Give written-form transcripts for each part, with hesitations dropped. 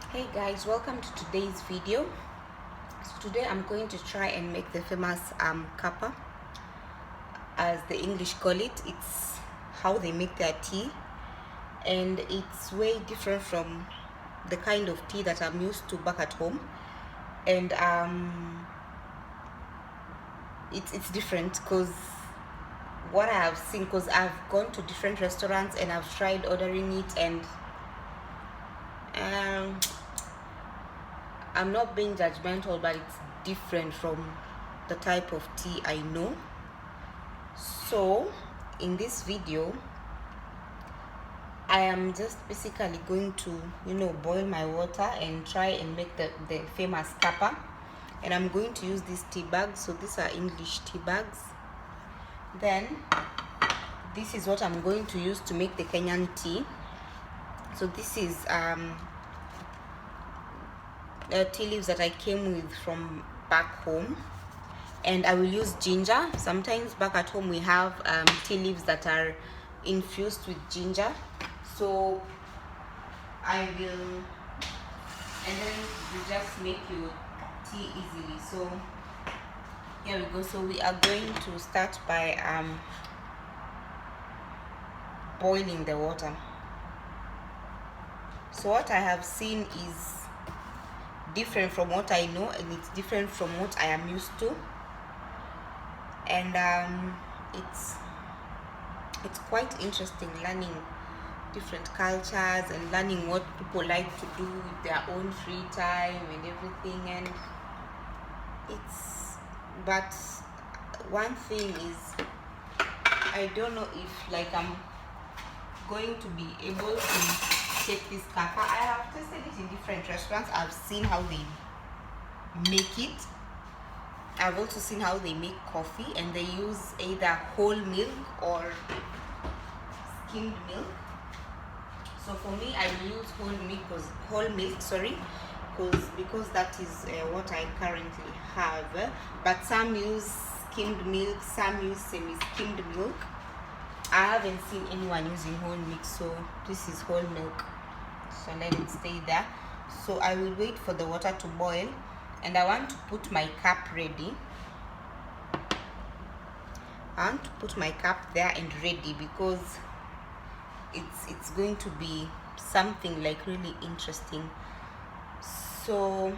Hey guys, welcome to today's video. So today I'm going to try and make the famous kappa, as the English call it. It's how they make their tea, and it's way different from the kind of tea that I'm used to back at home. And it's different because what I have seen, because I've gone to different restaurants and I've tried ordering it, and um I'm not being judgmental, but it's different from the type of tea I know. So in this video I am just basically going to boil my water and try and make the famous kappa. And I'm going to use these tea bags. So these are English tea bags. Then this is what I'm going to use to make the Kenyan tea. So this is tea leaves that I came with from back home, and I will use ginger. Sometimes back at home we have tea leaves that are infused with ginger, so I will, and then you just make your tea easily. So here we go. So we are going to start by boiling the water. So what I have seen is different from what I know, and it's different from what I am used to, and it's quite interesting learning different cultures and learning what people like to do with their own free time and everything. And but one thing is, I don't know if I'm going to be able to take this kappa. I have tasted it in different restaurants. I've seen how they make it. I've also seen how they make coffee, and they use either whole milk or skimmed milk. So for me, I will use whole milk, because that is what I currently have. But some use skimmed milk, some use semi-skimmed milk. I haven't seen anyone using whole milk, so this is whole milk. So let it stay there. So I will wait for the water to boil, and I want to put my cup ready. I want to put my cup there and ready, because it's going to be something really interesting. So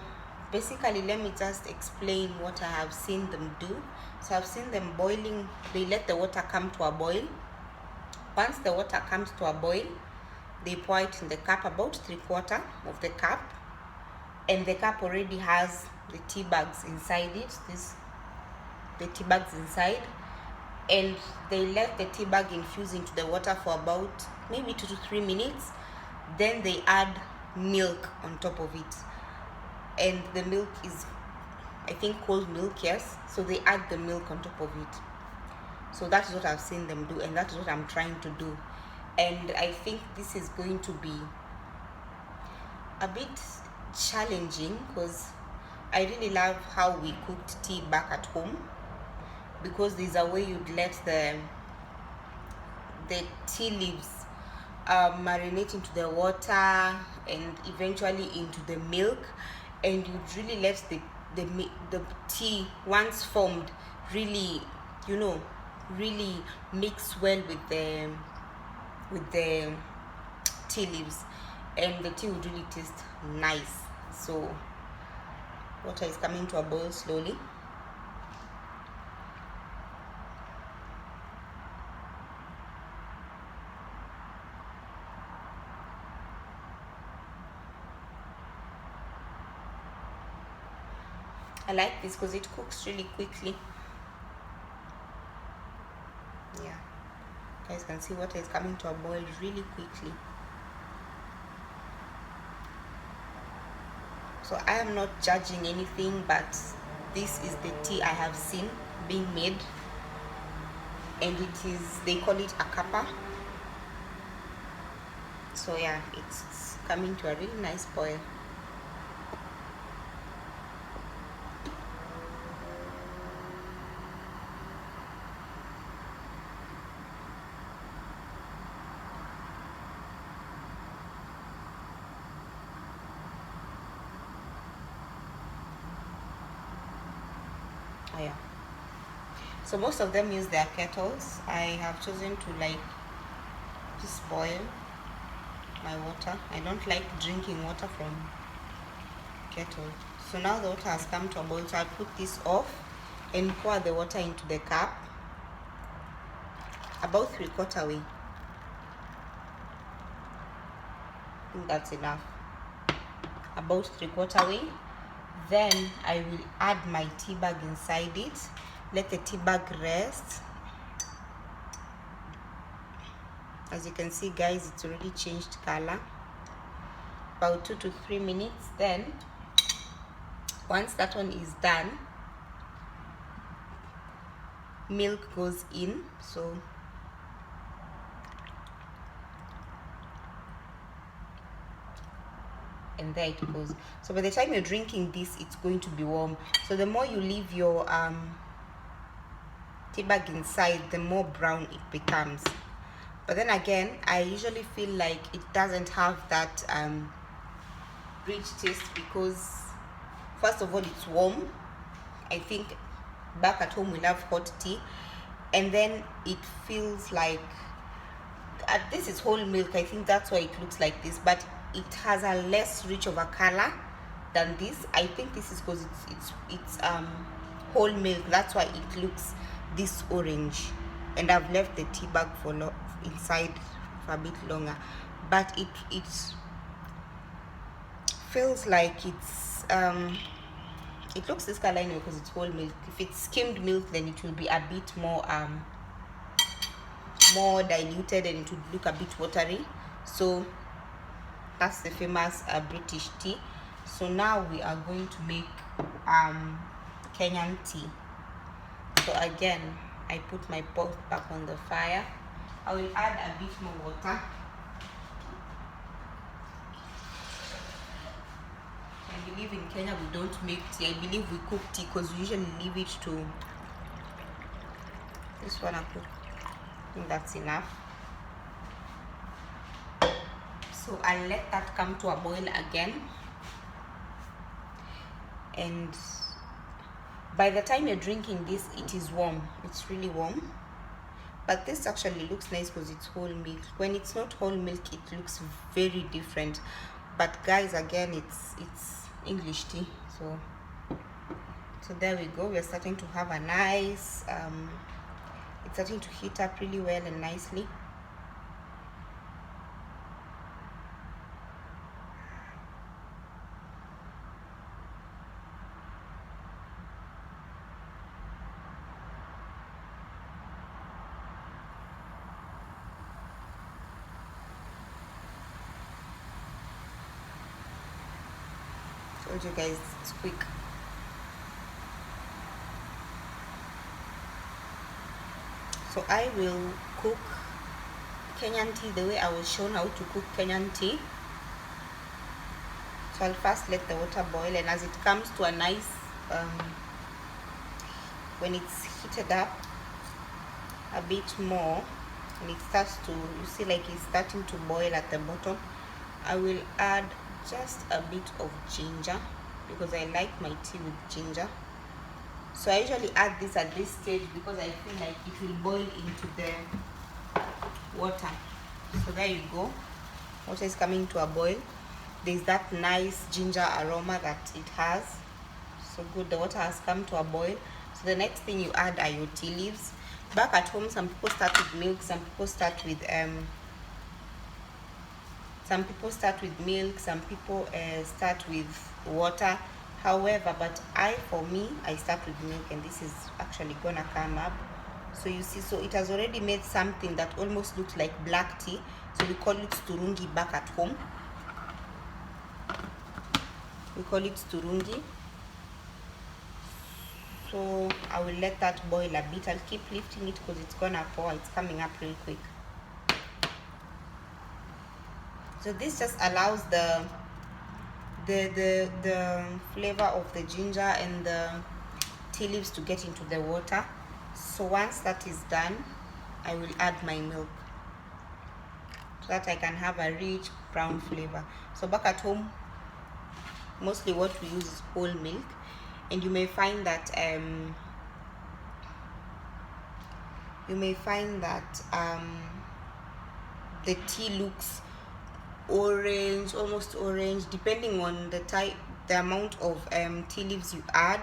basically, let me just explain what I have seen them do. So I've seen them boiling. They let the water come to a boil. Once the water comes to a boil, they pour it in the cup, about 3/4 of the cup, and the cup already has the tea bags inside it. The tea bags inside, and they let the tea bag infuse into the water for about maybe 2 to 3 minutes. Then they add milk on top of it, and the milk is, I think, cold milk. Yes, so they add the milk on top of it. So that is what I've seen them do, and that is what I'm trying to do. And I think this is going to be a bit challenging, because I really love how we cooked tea back at home, because there's a way you'd let the tea leaves marinate into the water and eventually into the milk, and you'd really let the tea, once formed, really really mix well with the tea leaves, and the tea would really taste nice. So water is coming to a boil slowly. I like this because it cooks really quickly. Yeah, you guys can see water is coming to a boil really quickly. So I am not judging anything, but this is the tea I have seen being made, and they call it a kappa. So yeah, it's coming to a really nice boil. fire. So most of them use their kettles. I have chosen to like just boil my water. I don't like drinking water from kettle. So now the water has come to a boil, so I'll put this off and pour the water into the cup about 3/4 way. I think that's enough. About 3/4 way. Then I will add my tea bag inside it. Let the tea bag rest. As you can see, guys, it's already changed color. About 2 to 3 minutes. Then once that one is done, milk goes in. So and there it goes. So by the time you're drinking this, it's going to be warm. So the more you leave your tea bag inside, the more brown it becomes. But then again, I usually feel like it doesn't have that rich taste because first of all, it's warm. I think back at home we love hot tea, and then it feels like this is whole milk. I think that's why it looks like this, but it has a less rich of a color than this. I think this is because it's whole milk. That's why it looks this orange, and I've left the tea bag for inside for a bit longer, but it feels like it's it looks this color anyway because it's whole milk. If it's skimmed milk, then it will be a bit more more diluted and it would look a bit watery. So that's the famous British tea. So now we are going to make Kenyan tea. So again, I put my pot back on the fire. I will add a bit more water. I believe in Kenya we don't make tea. I believe we cook tea because we usually leave it to this one. I think that's enough. So I'll let that come to a boil again, and by the time you're drinking this, it is warm. It's really warm, but this actually looks nice because it's whole milk. When it's not whole milk, it looks very different. But guys, again, it's English tea. So there we go. We're starting to have a nice it's starting to heat up really well and nicely. Told you guys it's quick. So I will cook Kenyan tea the way I was shown how to cook Kenyan tea. So I'll first let the water boil, and as it comes to a nice when it's heated up a bit more and it starts to, you see like it's starting to boil at the bottom, I will add just a bit of ginger because I like my tea with ginger. So I usually add this at this stage because I feel like it will boil into the water. So there you go. Water is coming to a boil. There's that nice ginger aroma that it has. So good, the water has come to a boil. So the next thing you add are your tea leaves. Back at home, some people start with milk, some people start with milk, some people start with water. However, but for me, I start with milk, and this is actually gonna come up. So you see, so it has already made something that almost looks like black tea. So we call it turungi back at home. We call it turungi. So I will let that boil a bit. I'll keep lifting it because it's gonna pour. It's coming up real quick. So this just allows the flavor of the ginger and the tea leaves to get into the water. So once that is done, I will add my milk so that I can have a rich brown flavor. So back at home, mostly what we use is whole milk, and you may find that you may find that the tea looks orange, almost orange, depending on the amount of tea leaves you add.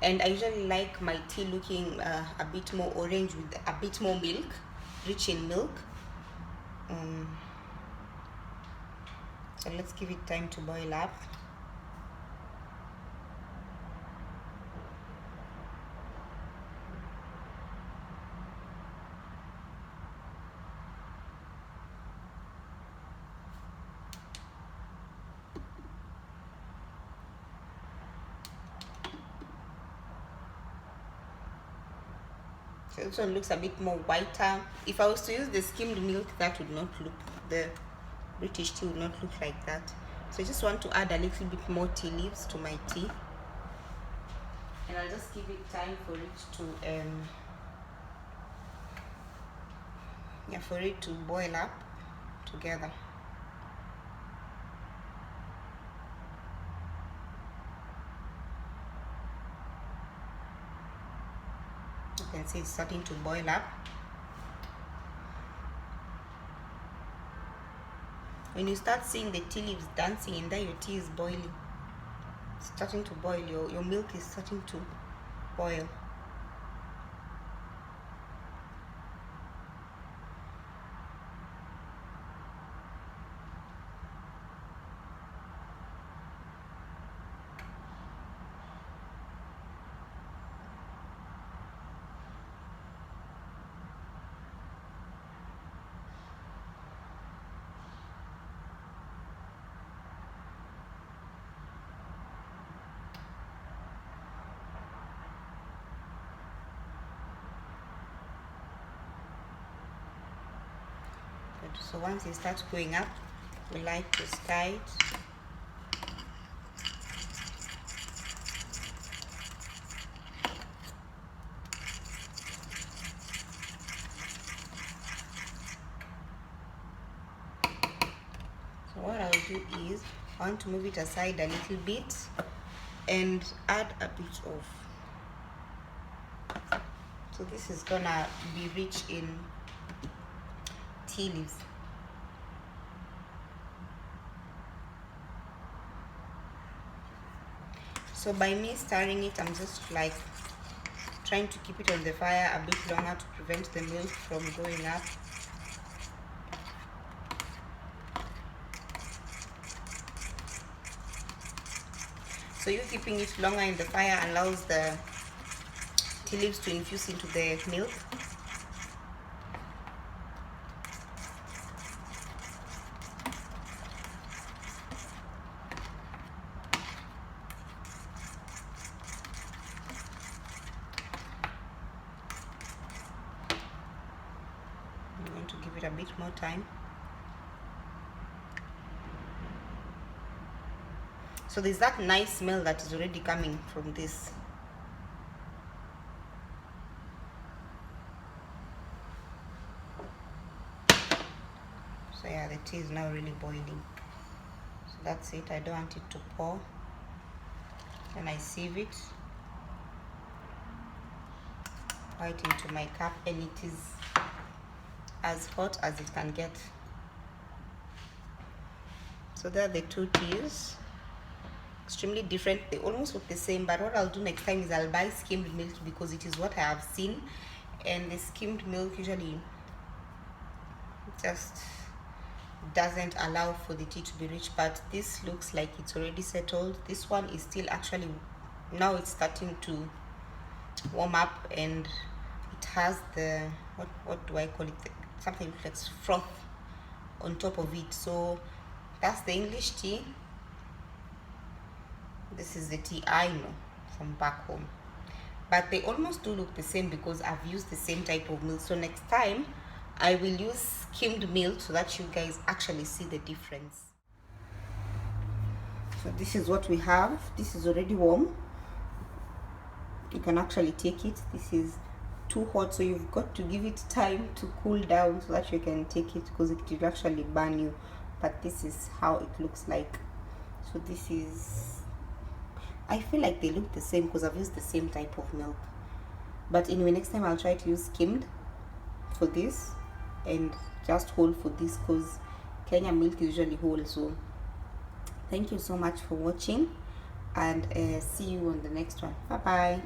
And I usually like my tea looking a bit more orange with a bit more milk, rich in milk. So let's give it time to boil up. So this one looks a bit more whiter. If I was to use the skimmed milk, that would not look, the British tea would not look like that. So I just want to add a little bit more tea leaves to my tea. And I'll just give it time for it to boil up together. You can see it's starting to boil up. When you start seeing the tea leaves dancing and then your tea is boiling, it's starting to boil, your milk is starting to boil. So once it starts going up, we like to stir it. So what I'll do is, I want to move it aside a little bit and add a bit of, so this is gonna be rich in tea leaves. So by me stirring it, I'm just like trying to keep it on the fire a bit longer to prevent the milk from going up. So you keeping it longer in the fire allows the tea leaves to infuse into the milk. I'm going to give it a bit more time. So there's that nice smell that is already coming from this. So yeah, the tea is now really boiling. So that's it. I don't want it to pour. Then I sieve it, pour it into my cup, and it is as hot as it can get. So there are the two teas. Extremely different, they almost look the same, but what I'll do next time is I'll buy skimmed milk because it is what I have seen, and the skimmed milk usually just doesn't allow for the tea to be rich, but this looks like it's already settled. This one is still actually, now it's starting to warm up, and it has the, what do I call it, something like froth on top of it. So that's the English tea. This is the tea I know from back home, but they almost do look the same because I've used the same type of milk. So next time I will use skimmed milk so that you guys actually see the difference. So this is what we have. This is already warm. You can actually take it. This is too hot, so you've got to give it time to cool down so that you can take it, because it will actually burn you. But this is how it looks like. So this is, I feel like they look the same because I've used the same type of milk. But anyway, next time I'll try to use skimmed for this and just whole for this, because Kenya milk is usually whole. So thank you so much for watching, and see you on the next one. Bye bye.